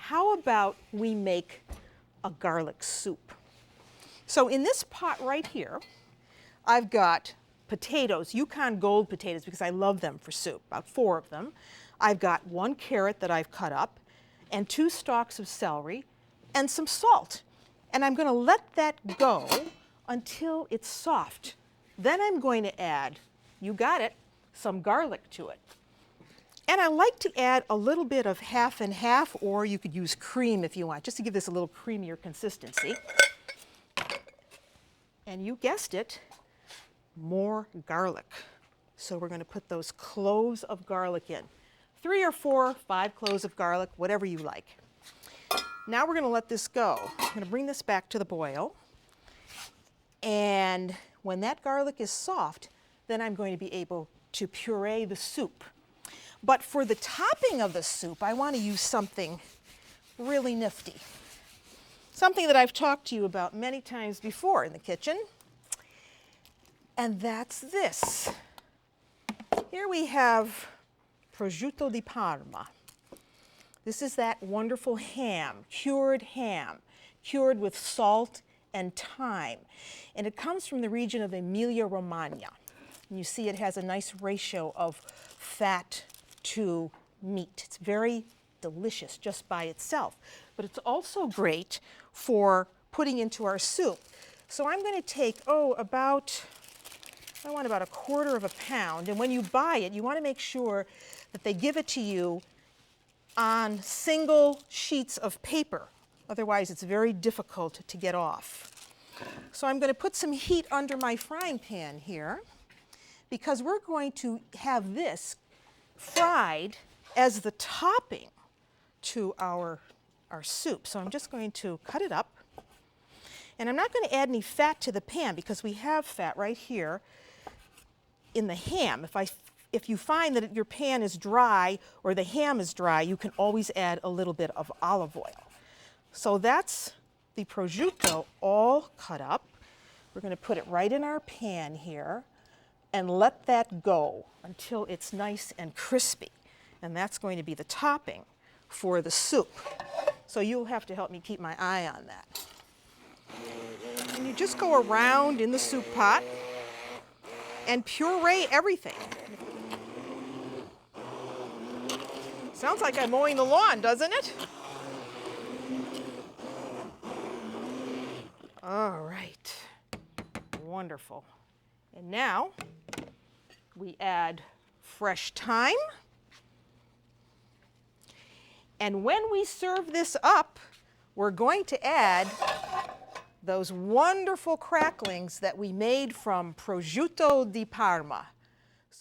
how about we make a garlic soup? So in this pot right here, I've got potatoes, Yukon Gold potatoes, because I love them for soup, about 4 of them. I've got 1 carrot that I've cut up, and 2 stalks of celery, and some salt. And I'm going to let that go until it's soft. Then I'm going to add, you got it, some garlic to it. And I like to add a little bit of half and half, or you could use cream if you want, just to give this a little creamier consistency. And you guessed it, more garlic. So we're going to put those cloves of garlic in. 3 or 4, 5 cloves of garlic, whatever you like. Now we're going to let this go. I'm going to bring this back to the boil. And when that garlic is soft, then I'm going to be able to puree the soup. But for the topping of the soup, I want to use something really nifty. Something that I've talked to you about many times before in the kitchen. And that's this. Here we have prosciutto di Parma. This is that wonderful ham, cured with salt and thyme. And it comes from the region of Emilia-Romagna. And you see it has a nice ratio of fat to meat. It's very delicious just by itself. But it's also great for putting into our soup. So I'm going to take, I want about 1/4 of a pound. And when you buy it, you want to make sure that they give it to you on single sheets of paper. Otherwise, it's very difficult to get off. So I'm going to put some heat under my frying pan here, because we're going to have this fried as the topping to our soup. So I'm just going to cut it up. And I'm not going to add any fat to the pan because we have fat right here in the ham. If you find that your pan is dry or the ham is dry, you can always add a little bit of olive oil. So that's the prosciutto all cut up. We're going to put it right in our pan here and let that go until it's nice and crispy. And that's going to be the topping for the soup. So you'll have to help me keep my eye on that. And you just go around in the soup pot and puree everything. Sounds like I'm mowing the lawn, doesn't it? All right, wonderful. And now we add fresh thyme. And when we serve this up, we're going to add those wonderful cracklings that we made from prosciutto di Parma.